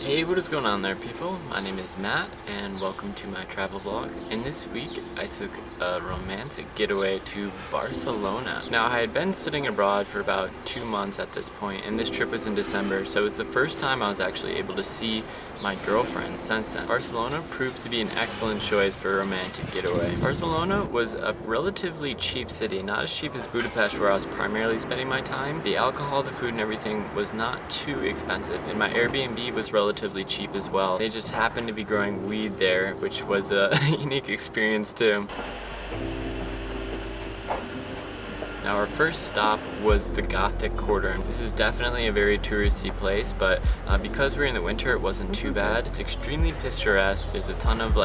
Hey, what is going on there, people? My name is Matt and welcome to my travel vlog. And this week I took a romantic getaway to Barcelona. Now, I had been studying abroad for about 2 months at this point, and this trip was in December, so it was the first time I was actually able to see my girlfriend since then. Barcelona proved to be an excellent choice for a romantic getaway. Barcelona was a relatively cheap city, not as cheap as Budapest where I was primarily spending my time. The alcohol, the food, and everything was not too expensive, and my Airbnb was relatively cheap as well. They just happened to be growing weed there, which was a unique experience too. Now, our first stop was the Gothic quarter. This is definitely a very touristy place, but because we're in the winter, it wasn't too bad. It's extremely picturesque. There's a ton of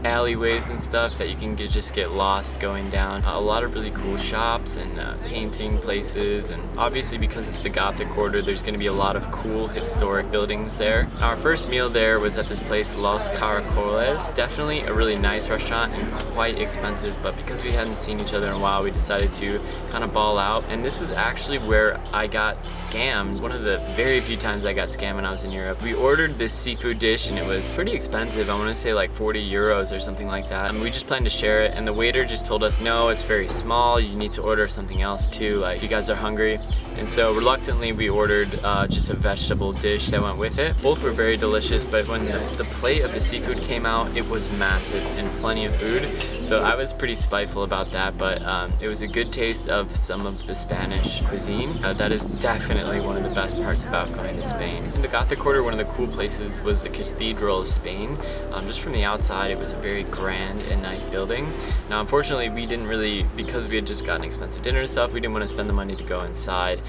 alleyways and stuff that you can just get lost going down. A lot of really cool shops and painting places, and obviously because it's the Gothic quarter, there's going to be a lot of cool historic buildings there. Our first meal there was at this place, Los Caracoles. Definitely a really nice restaurant and quite expensive, but because we hadn't seen each other in a while, we decided to kind of ball out. And this was actually where I got scammed. One of the very few times I got scammed when I was in Europe. We ordered this seafood dish and it was pretty expensive. I want to say like 40 euros or something like that. And we just planned to share it, and the waiter just told us, no, it's very small, you need to order something else too, like you guys are hungry. And so reluctantly we ordered just a vegetable dish that went with it. Both were very delicious, but when the plate of the seafood came out, it was massive and plenty of food. So I was pretty spiteful about that, but it was a good taste of some of the Spanish cuisine. That is definitely one of the best parts about going to Spain. In the Gothic quarter, one of the cool places was the Cathedral of Spain. Just from the outside, it was a very grand and nice building. Now, unfortunately, we didn't really, because we had just gotten expensive dinner and stuff, we didn't want to spend the money to go inside.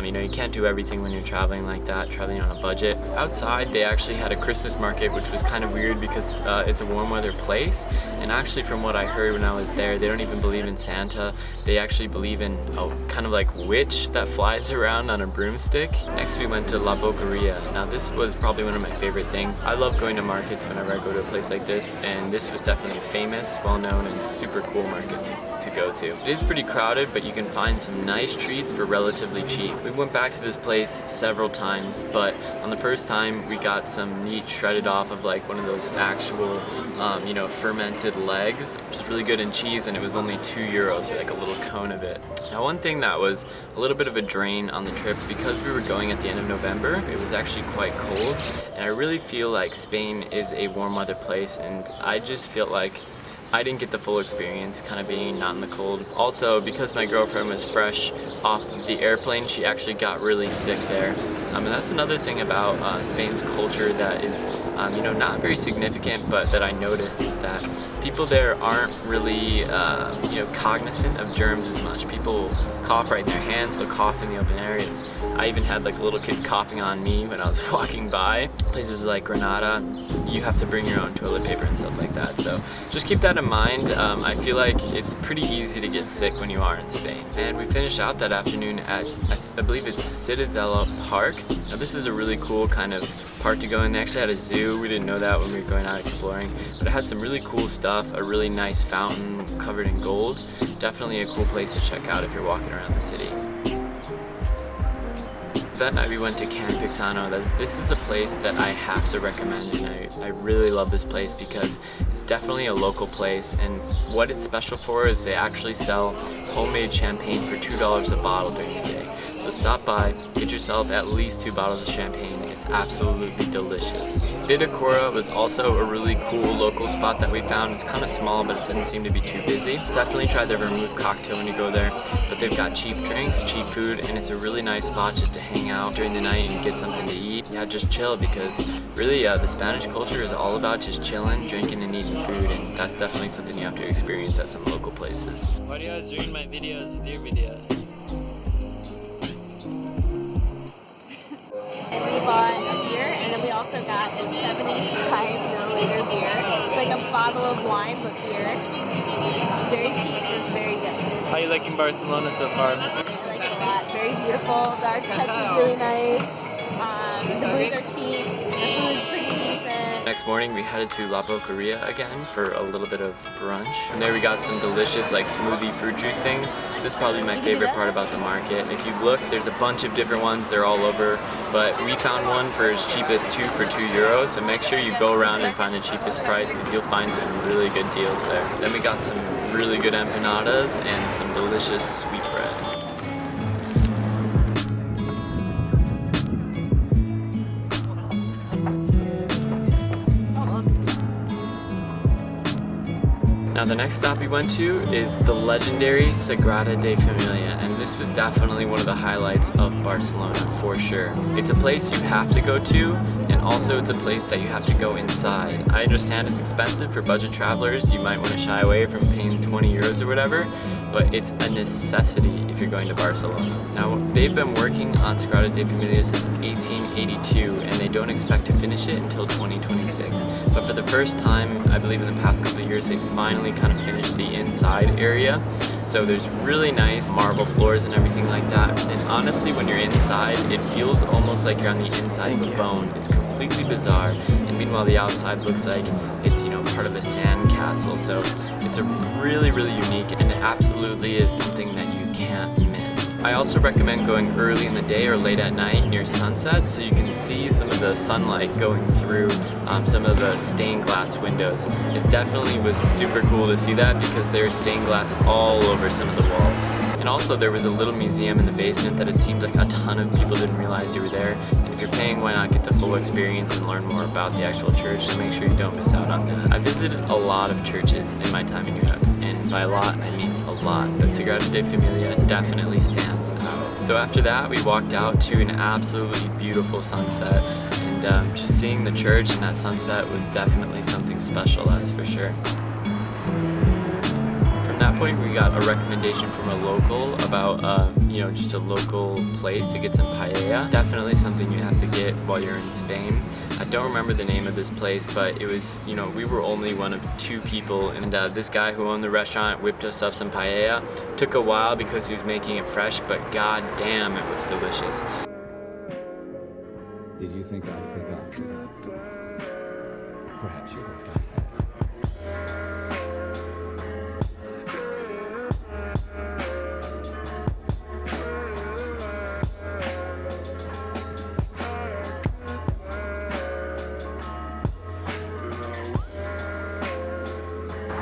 You know, you can't do everything when you're traveling like that, traveling on a budget. Outside, they actually had a Christmas market, which was kind of weird because it's a warm weather place. And actually, from what I heard when I was there, they don't even believe in Santa. They actually believe in a kind of like witch that flies around on a broomstick. Next, we went to La Boqueria. Now, this was probably one of my favorite things. I love going to markets whenever I go to a place like this, and this was definitely a famous, well-known, and super cool market to go to. It is pretty crowded, but you can find some nice treats for relatively cheap. We went back to this place several times, but on the first time we got some meat shredded off of like one of those actual you know, fermented legs, which is really good in cheese, and it was only 2 euros for like a little cone of it. Now, one thing that was a little bit of a drain on the trip, because we were going at the end of November, it was actually quite cold, and I really feel like Spain is a warm weather place, and I just felt like I didn't get the full experience kind of being not in the cold. Also, because my girlfriend was fresh off of the airplane, she actually got really sick there. And that's another thing about Spain's culture that is, you know, not very significant, but that I noticed is that people there aren't really, you know, cognizant of germs as much. People cough right in their hands, they'll cough in the open area. I even had like a little kid coughing on me when I was walking by. Places like Granada, you have to bring your own toilet paper and stuff like that. So just keep that in mind. I feel like it's pretty easy to get sick when you are in Spain. And we finished out that afternoon at, I believe it's Ciutadella Park. Now, this is a really cool kind of park to go in. They actually had a zoo. We didn't know that when we were going out exploring, but it had some really cool stuff, a really nice fountain covered in gold. Definitely a cool place to check out if you're walking around the city. That night we went to Camp Paixano. This is a place that I have to recommend, and I really love this place because it's definitely a local place, and what it's special for is they actually sell homemade champagne for $2 a bottle during the day. So stop by, get yourself at least 2 bottles of champagne. It's absolutely delicious. Bitacora was also a really cool local spot that we found. It's kind of small, but it didn't seem to be too busy. Definitely try their vermouth cocktail when you go there, but they've got cheap drinks, cheap food, and it's a really nice spot just to hang out during the night and get something to eat. Yeah, just chill, because really the Spanish culture is all about just chilling, drinking, and eating food, and that's definitely something you have to experience at some local places. Why do you guys doing my videos with your videos? And we bought a beer, and then we also got a 75ml beer. It's like a bottle of wine, but beer. Very cheap, and it's very good. How are you liking Barcelona so far? I like it a lot. Very beautiful. The architecture is really nice. The booze are cheap. The food's pretty decent. Next next morning we headed to La Boqueria again for a little bit of brunch. And there we got some delicious like smoothie fruit juice things. This is probably my favorite part about the market. If you look, there's a bunch of different ones, they're all over, but we found one for as cheap as 2 for €2, so make sure you go around and find the cheapest price because you'll find some really good deals there. Then we got some really good empanadas and some delicious sweet bread. Now the next stop we went to is the legendary Sagrada Familia, and this was definitely one of the highlights of Barcelona for sure. It's a place you have to go to, and also it's a place that you have to go inside. I understand it's expensive for budget travelers, you might want to shy away from paying 20 euros or whatever, but it's a necessity if you're going to Barcelona. Now they've been working on Sagrada Familia since 1882, and they don't expect to finish it until 2026. But for the first time, I believe in the past couple of years, they finally kind of finished the inside area. So there's really nice marble floors and everything like that. And honestly, when you're inside, it feels almost like you're on the inside of a bone. It's completely bizarre. And meanwhile, the outside looks like it's, you know, part of a sand castle. So it's a really, really unique, and it absolutely is something that you can't miss. I also recommend going early in the day or late at night near sunset so you can see some of the sunlight going through some of the stained glass windows. It definitely was super cool to see that because there's stained glass all over some of the walls. And also there was a little museum in the basement that it seemed like a ton of people didn't realize you were there. And if you're paying, why not get the full experience and learn more about the actual church, so make sure you don't miss out on that. I visited a lot of churches in my time in Europe, and by a lot I mean a lot, but Sagrada Familia definitely stands out. So after that we walked out to an absolutely beautiful sunset, and just seeing the church and that sunset was definitely something special, that's for sure. At that point we got a recommendation from a local about you know, just a local place to get some paella. Definitely something you have to get while you're in Spain. I don't remember the name of this place, but it was, you know, we were only one of 2 people, and this guy who owned the restaurant whipped us up some paella. Took a while because he was making it fresh, but god damn, it was delicious. Did you think I'd forgot you? Perhaps you worked on that.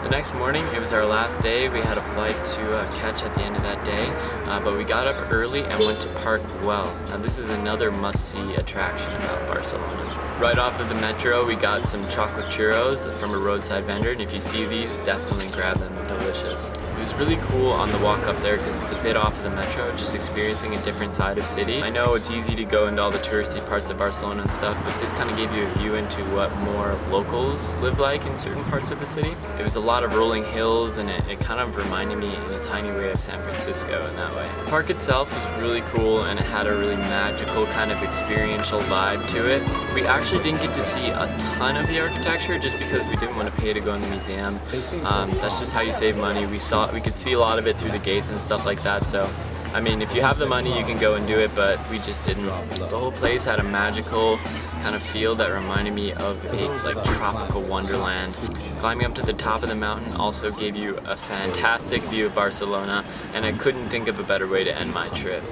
The next morning, it was our last day. We had a flight to catch at the end of that day, but we got up early and went to Parc Guell. Now this is another must-see attraction about Barcelona. Right off of the metro, we got some chocolate churros from a roadside vendor, and if you see these, definitely grab them, they're delicious. It was really cool on the walk up there because it's a bit off of the metro, just experiencing a different side of city. I know it's easy to go into all the touristy parts of Barcelona and stuff, but this kind of gave you a view into what more locals live like in certain parts of the city. It was a lot of rolling hills, and it kind of reminded me in a tiny way of San Francisco in that way. The park itself was really cool, and it had a really magical kind of experiential vibe to it. We actually didn't get to see a ton of the architecture just because we didn't want to pay to go in the museum. That's just how you save money. We could see a lot of it through the gates and stuff like that, so I mean, if you have the money, you can go and do it, but we just didn't. The whole place had a magical kind of feel that reminded me of a like tropical wonderland. Climbing up to the top of the mountain also gave you a fantastic view of Barcelona, and I couldn't think of a better way to end my trip.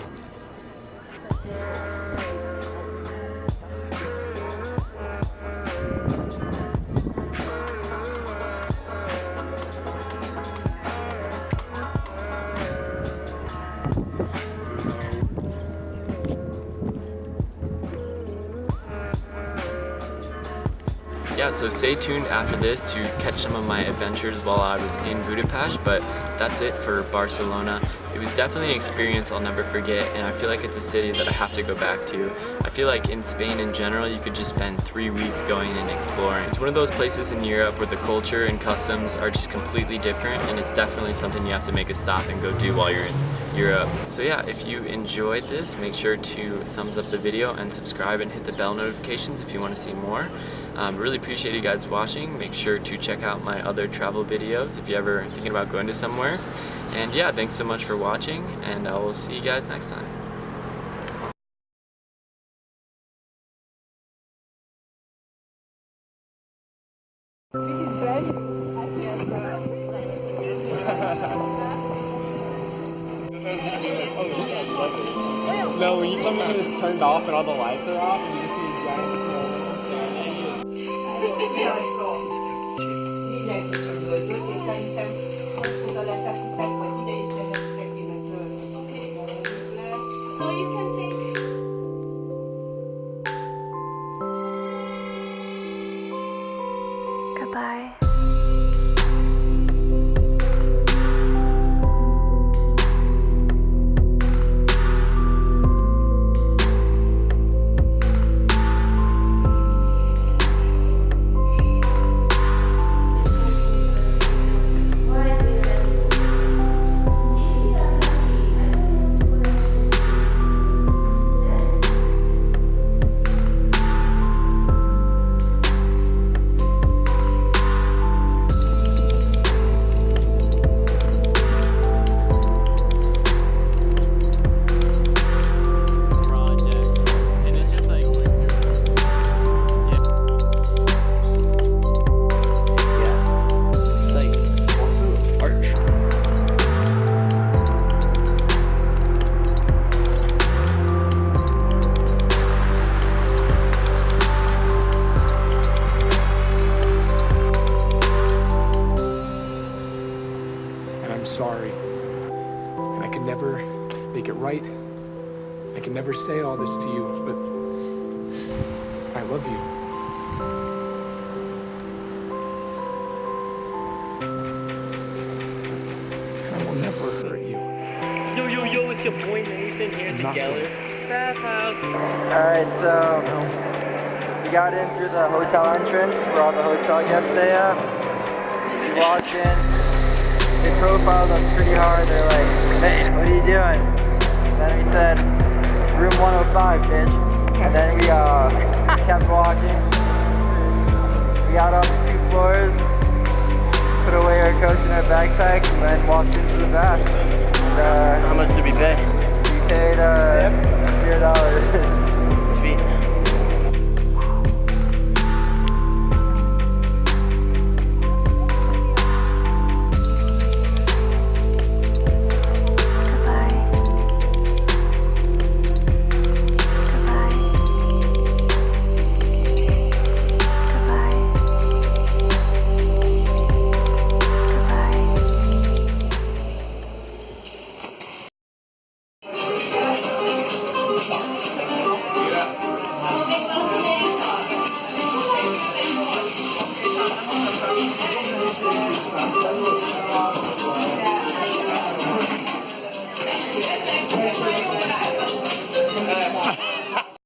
Yeah, so stay tuned after this to catch some of my adventures while I was in Budapest, but that's it for Barcelona. It was definitely an experience I'll never forget, and I feel like it's a city that I have to go back to. I feel like in Spain in general, you could just spend 3 weeks going and exploring. It's one of those places in Europe where the culture and customs are just completely different, and it's definitely something you have to make a stop and go do while you're in Europe. So yeah, if you enjoyed this, make sure to thumbs up the video and subscribe and hit the bell notifications if you want to see more. Really appreciate you guys watching. Make sure to check out my other travel videos if you're ever thinking about going to somewhere. And yeah, thanks so much for watching, and I will see you guys next time. No, when you come in and it's turned off and all the lights are off, you just see a giant So you can take. Goodbye. sorry. And I can never make it right. I can never say all this to you, but I love you. I will never hurt you. Yo, it's your boy Nathan here at the Geller Bath House. Alright, so we got in through the hotel entrance where all the hotel guests stay at. We walked in, they profiled us pretty hard. They're like, hey, what are you doing? And then we said, room 105, bitch. And then we kept walking. We got up 2 floors, put away our coats and our backpacks, and then walked into the bath. And, how much did we pay? We paid $0.